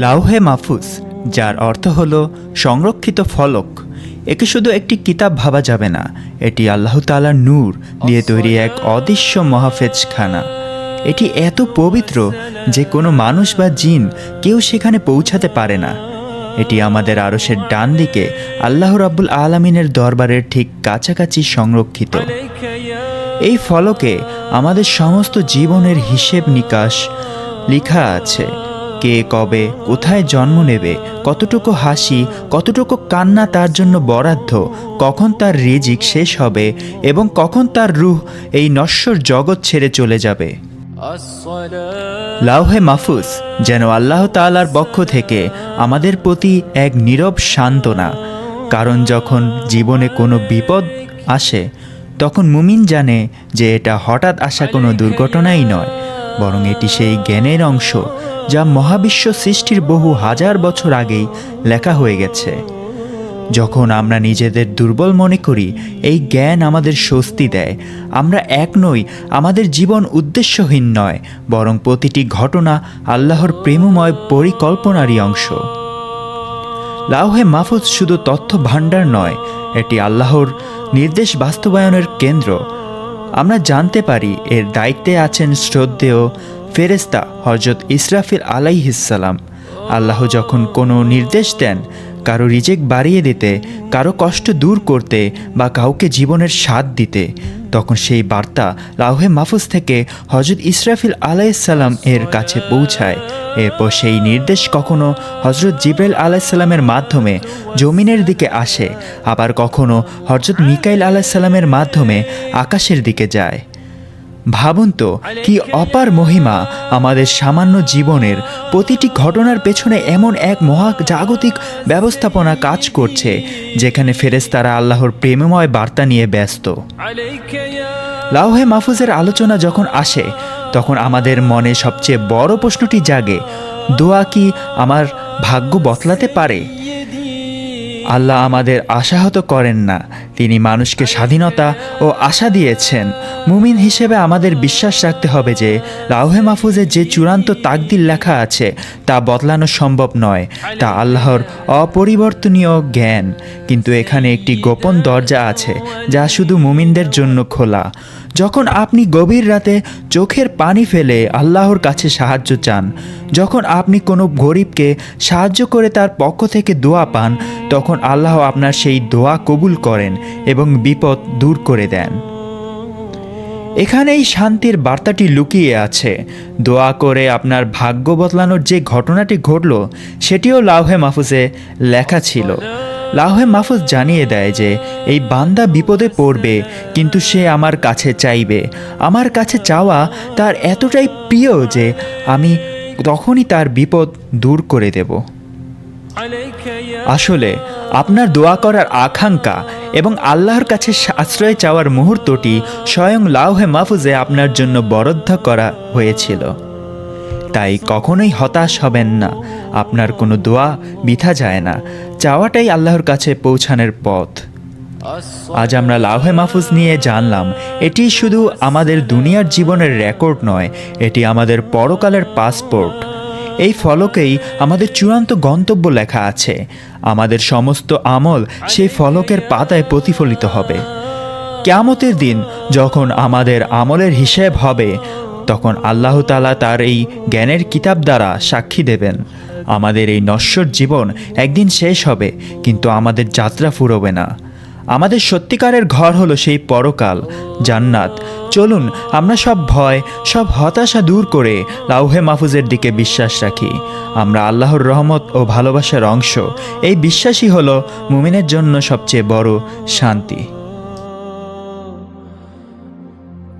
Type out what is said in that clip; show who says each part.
Speaker 1: লাউহে মাহফুজ, যার অর্থ হল সংরক্ষিত ফলক, একে শুধু একটি কিতাব ভাবা যাবে না। এটি আল্লাহ তাআলার নূর দিয়ে তৈরি এক অদৃশ্য মাহফুজখানা। এটি এত পবিত্র যে কোনো মানুষ বা জিন কেউ সেখানে পৌঁছাতে পারে না। এটি আমাদের আরশের ডান দিকে আল্লাহ রাব্বুল আলামিনের দরবারের ঠিক কাছাকাছি সংরক্ষিত। এই ফলকে আমাদের সমস্ত জীবনের হিসেব নিকাশ লেখা আছে। কে কবে কোথায় জন্ম নেবে, কতটুকু হাসি কতটুকু কান্না তার জন্য বরাদ্দ, কখন তার রিজিক শেষ হবে এবং কখন তার রূহ এই নশ্বর জগৎ ছেড়ে চলে যাবে। লাউহে মাহফুজ যেন আল্লাহ তাআলার পক্ষ থেকে আমাদের প্রতি এক নীরব সান্ত্বনা। কারণ যখন জীবনে কোনো বিপদ আসে তখন মুমিন জানে যে এটা হঠাৎ আসা কোনো দুর্ঘটনাই নয়, বরং এটি সেই জ্ঞানের অংশ যা মহাবিশ্ব সৃষ্টির বহু হাজার বছর আগেই লেখা হয়ে গেছে। যখন আমরা নিজেদের দুর্বল মনে করি, এই জ্ঞান আমাদের স্বস্তি দেয়। আমরা এক নই, আমাদের জীবন উদ্দেশ্যহীন নয়, বরং প্রতিটি ঘটনা আল্লাহর প্রেমময় পরিকল্পনারই অংশ। লাউহে মাহফুজ শুধু তথ্য ভাণ্ডার নয়, এটি আল্লাহর নির্দেশ বাস্তবায়নের কেন্দ্র। আমরা জানতে পারি এর দায়িত্বে আছেন শ্রদ্ধেয় ফেরেশতা হযরত ইসরাফিল আলাইহিসসালাম। আল্লাহ যখন কোনো নির্দেশ দেন, কারো রিজিক বাড়িয়ে দিতে, কারো কষ্ট দূর করতে বা কাউকে জীবনের স্বাদ দিতে, তখন সেই বার্তা লাউহে মাহফুজ থেকে হযরত ইসরাফিল আলাইহিসসালাম এর কাছে পৌঁছায়। এরপর সেই নির্দেশ কখনো হযরত জিবরাইল আলাইহিসসালামের মাধ্যমে জমিনের দিকে আসে, আবার কখনো হযরত মিকাইল আলাইহিসসালামের মাধ্যমে আকাশের দিকে যায়। ভাবুন তো, কি অপার মহিমা আমাদের সামান্য জীবনের প্রতিটি ঘটনার পেছনে এমন এক মহাজাগতিক ব্যবস্থাপনা কাজ করছে, যেখানে ফেরেশতারা আল্লাহর প্রেমময় বার্তা নিয়ে ব্যস্ত। লাউহে মাহফুজের আলোচনা যখন আসে, তখন আমাদের মনে সবচেয়ে বড় প্রশ্নটি জাগে, দোয়া কি আমার ভাগ্য বদলাতে পারে? আল্লাহ আমাদের আশাহত করেন না, তিনি মানুষকে স্বাধীনতা ও আশা দিয়েছেন। মুমিন হিসেবে আমাদের বিশ্বাস রাখতে হবে যে লাউহে মাহফুজে যে চূড়ান্ত তাকদীর লেখা আছে তা বদলানো সম্ভব নয়, তা আল্লাহর অপরিবর্তনীয় জ্ঞান। কিন্তু এখানে একটি গোপন দরজা আছে যা শুধু মুমিনদের জন্য খোলা। যখন আপনি গভীর রাতে চোখের পানি ফেলে আল্লাহর কাছে সাহায্য চান, যখন আপনি কোনো গরিবকে সাহায্য করে তার পক্ষ থেকে দোয়া পান, তখন আল্লাহ আপনার সেই দোয়া কবুল করেন এবং বিপদ দূর করে দেন। এখানেই শান্তির বার্তাটি লুকিয়ে আছে। দোয়া করে আপনার ভাগ্য বদলানোর যে ঘটনাটি ঘটল, সেটিও লাউহে মাহফুজে লেখা ছিল। লাউহে মাহফুজ জানিয়ে দেয় যে এই বান্দা বিপদে পড়বে, কিন্তু সে আমার কাছে চাইবে। আমার কাছে চাওয়া তার এতটাই প্রিয় যে আমি তখনই তার বিপদ দূর করে দেব। আসলে আপনার দোয়া করার আকাঙ্ক্ষা এবং আল্লাহর কাছে আশ্রয় চাওয়ার মুহূর্তটি স্বয়ং লাউহে মাহফুজে আপনার জন্য বরাদ্দ করা হয়েছিল। তাই কখনোই হতাশ হবেন না, আপনার কোনো দোয়া বৃথা যায় না। চাওয়াটাই আল্লাহর কাছে পৌঁছানোর পথ। আজ আমরা লাউহে মাহফুজ নিয়ে জানলাম, এটি শুধু আমাদের দুনিয়ার জীবনের রেকর্ড নয়, এটি আমাদের পরকালের পাসপোর্ট। এই ফলকেই আমাদের চূড়ান্ত গন্তব্য লেখা আছে। আমাদের সমস্ত আমল সেই ফলকের পাতায় প্রতিফলিত হবে। কিয়ামতের দিন যখন আমাদের আমলের হিসেব হবে, তখন আল্লাহ তাআলা তার এই জ্ঞানের কিতাব দ্বারা সাক্ষী দেবেন। আমাদের এই নশ্বর জীবন একদিন শেষ হবে, কিন্তু আমাদের যাত্রা ফুরোবে না। আমাদের সত্যিকারের ঘর হলো সেই পরকাল, জান্নাত। চলুন আমরা সব ভয়, সব হতাশা দূর করে লাউহে মাহফুজের দিকে বিশ্বাস রাখি। আমরা আল্লাহর রহমত ও ভালোবাসার অংশ। এই বিশ্বাসই হলো মুমিনের জন্য সবচেয়ে বড় শান্তি।